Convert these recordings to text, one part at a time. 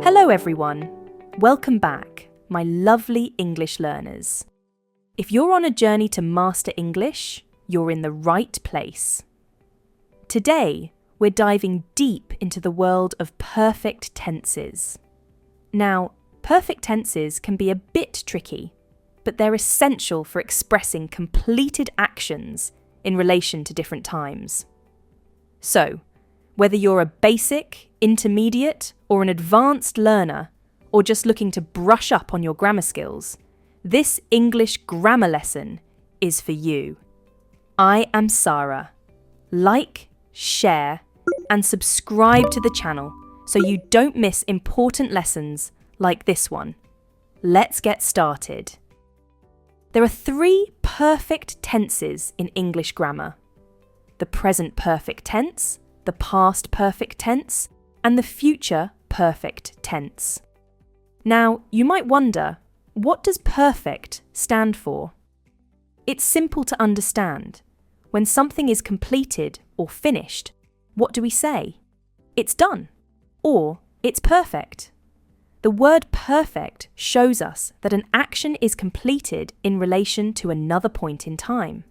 Hello everyone, welcome back, my lovely English learners. If you're on a journey to master English, you're in the right place. Today, we're diving deep into the world of perfect tenses. Now, perfect tenses can be a bit tricky, but they're essential for expressing completed actions in relation to different times. So, whether you're a basic, intermediate, or an advanced learner, or just looking to brush up on your grammar skills, this English grammar lesson is for you. I am Sarah. Like, share, and subscribe to the channel so you don't miss important lessons like this one. Let's get started. There are 3 perfect tenses in English grammar: the present perfect tense, the past perfect tense, and the future perfect tense. Now, you might wonder, what does perfect stand for? It's simple to understand. When something is completed or finished, what do we say? It's done, or it's perfect. The word perfect shows us that an action is completed in relation to another point in time.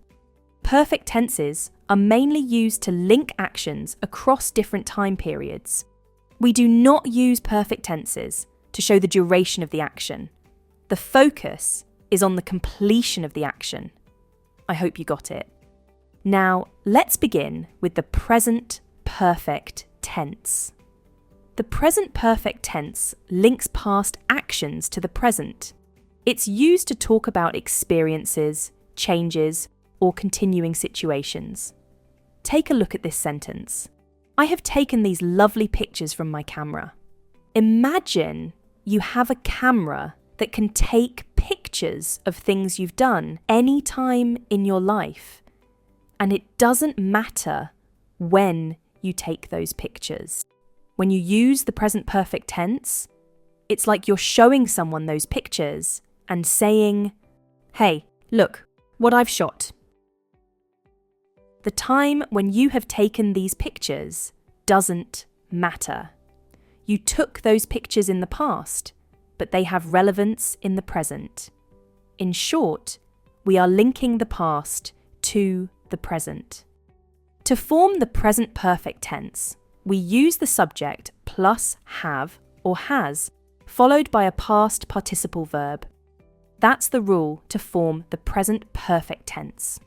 Perfect tenses are mainly used to link actions across different time periods. We do not use perfect tenses to show the duration of the action. The focus is on the completion of the action. I hope you got it. Now, let's begin with the present perfect tense. The present perfect tense links past actions to the present. It's used to talk about experiences, changes, or continuing situations. Take a look at this sentence. I have taken these lovely pictures from my camera. Imagine you have a camera that can take pictures of things you've done any time in your life. And it doesn't matter when you take those pictures. When you use the present perfect tense, it's like you're showing someone those pictures and saying, "Hey, look what I've shot." The time when you have taken these pictures doesn't matter. You took those pictures in the past, but they have relevance in the present. In short, we are linking the past to the present. To form the present perfect tense, we use the subject plus have or has, followed by a past participle verb. That's the rule to form the present perfect tense.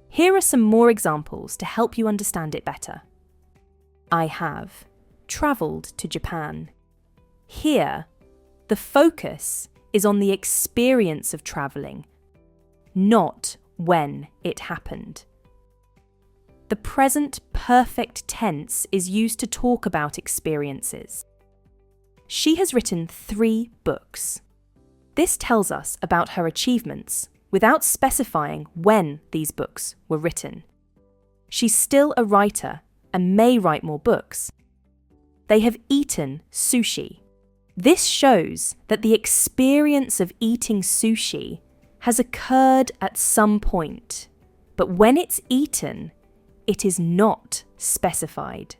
Here are some more examples to help you understand it better. I have travelled to Japan. Here, the focus is on the experience of travelling, not when it happened. The present perfect tense is used to talk about experiences. She has written 3 books. This tells us about her achievements without specifying when these books were written. She's still a writer and may write more books. They have eaten sushi. This shows that the experience of eating sushi has occurred at some point, but when it's eaten, it is not specified.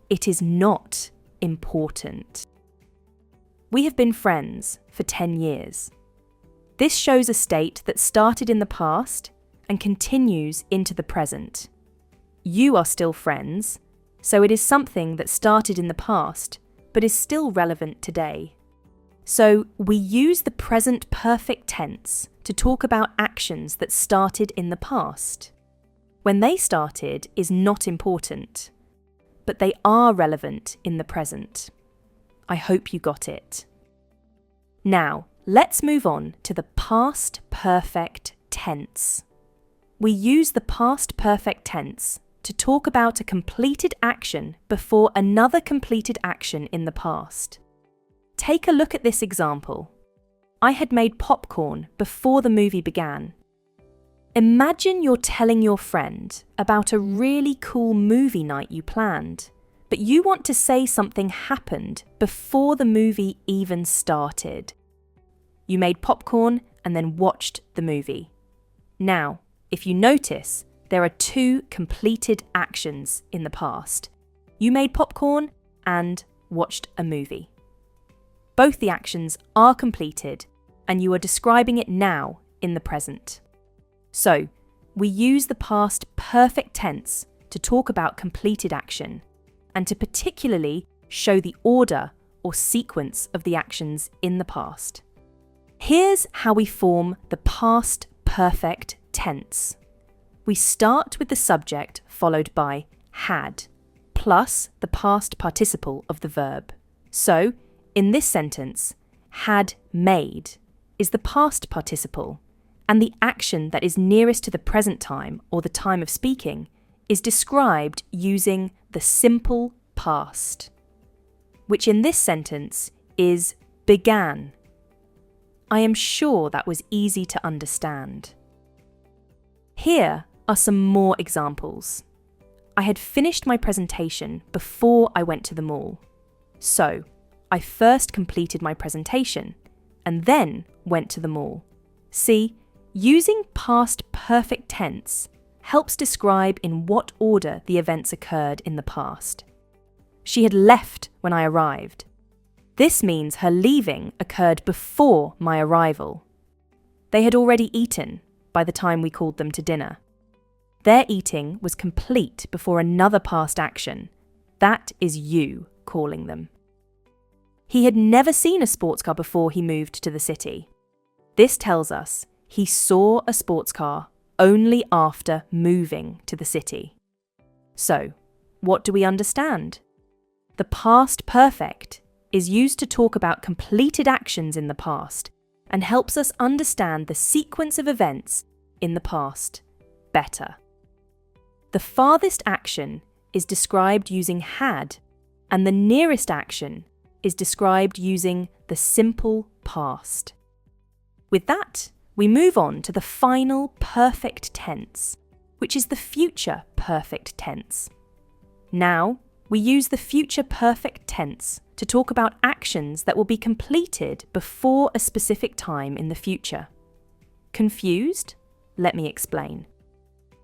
It is not important. We have been friends for 10 years. This shows a state that started in the past and continues into the present. You are still friends, so it is something that started in the past but is still relevant today. So we use the present perfect tense to talk about actions that started in the past. When they started is not important, but they are relevant in the present. I hope you got it. Now, let's move on to the past perfect tense. We use the past perfect tense to talk about a completed action before another completed action in the past. Take a look at this example. I had made popcorn before the movie began. Imagine you're telling your friend about a really cool movie night you planned, but you want to say something happened before the movie even started. You made popcorn and then watched the movie. Now, if you notice, there are two completed actions in the past. You made popcorn and watched a movie. Both the actions are completed, and you are describing it now in the present. So, we use the past perfect tense to talk about completed action, and to particularly show the order or sequence of the actions in the past. Here's how we form the past perfect tense. We start with the subject followed by had, plus the past participle of the verb. So, in this sentence, had made is the past participle, and the action that is nearest to the present time or the time of speaking is described using the simple past, which in this sentence is began. I am sure that was easy to understand. Here are some more examples. I had finished my presentation before I went to the mall. So, I first completed my presentation and then went to the mall. See, using past perfect tense helps describe in what order the events occurred in the past. She had left when I arrived. This means her leaving occurred before my arrival. They had already eaten by the time we called them to dinner. Their eating was complete before another past action. That is you calling them. He had never seen a sports car before he moved to the city. This tells us he saw a sports car only after moving to the city. So, what do we understand? The past perfect is used to talk about completed actions in the past and helps us understand the sequence of events in the past better. The farthest action is described using had, and the nearest action is described using the simple past. With that, we move on to the final perfect tense, which is the future perfect tense. Now, we use the future perfect tense to talk about actions that will be completed before a specific time in the future. Confused? Let me explain.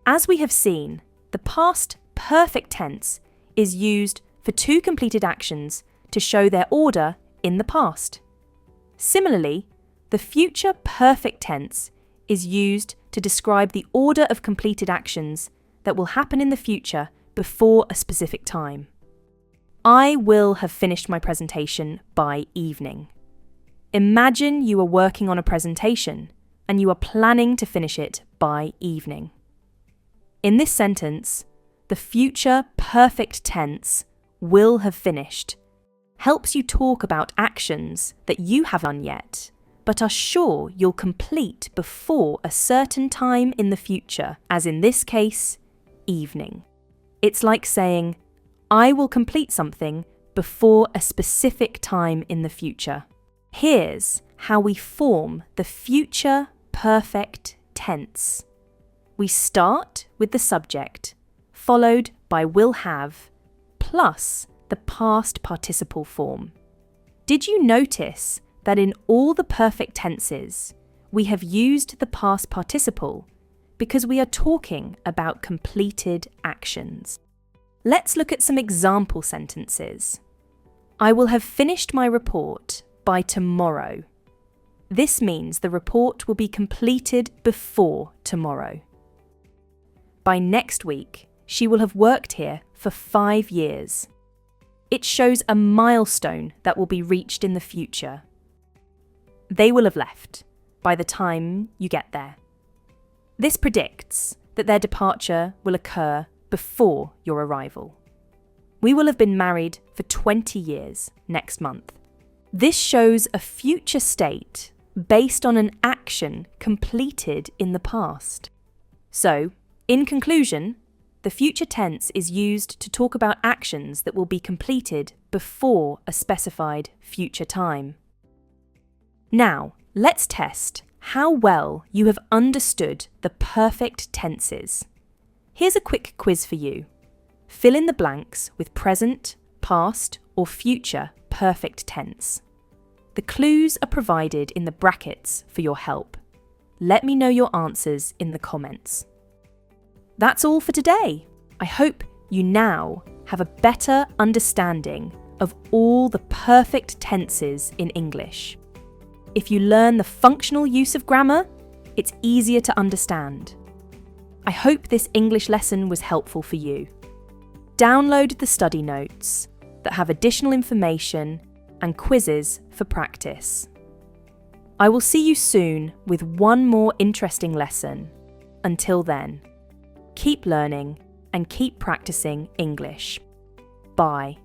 As we have seen, the past perfect tense is used for two completed actions to show their order in the past. Similarly, the future perfect tense is used to describe the order of completed actions that will happen in the future before a specific time. I will have finished my presentation by evening. Imagine you are working on a presentation and you are planning to finish it by evening. In this sentence, the future perfect tense, will have finished, helps you talk about actions that you haven't done yet, but are sure you'll complete before a certain time in the future, as in this case, evening. It's like saying, I will complete something before a specific time in the future. Here's how we form the future perfect tense. We start with the subject, followed by will have, plus the past participle form. Did you notice that in all the perfect tenses, we have used the past participle because we are talking about completed actions? Let's look at some example sentences. I will have finished my report by tomorrow. This means the report will be completed before tomorrow. By next week, she will have worked here for 5 years. It shows a milestone that will be reached in the future. They will have left by the time you get there. This predicts that their departure will occur before your arrival. We will have been married for 20 years next month. This shows a future state based on an action completed in the past. So, in conclusion, the future tense is used to talk about actions that will be completed before a specified future time. Now, let's test how well you have understood the perfect tenses. Here's a quick quiz for you. Fill in the blanks with present, past, or future perfect tense. The clues are provided in the brackets for your help. Let me know your answers in the comments. That's all for today. I hope you now have a better understanding of all the perfect tenses in English. If you learn the functional use of grammar, it's easier to understand. I hope this English lesson was helpful for you. Download the study notes that have additional information and quizzes for practice. I will see you soon with one more interesting lesson. Until then, keep learning and keep practicing English. Bye.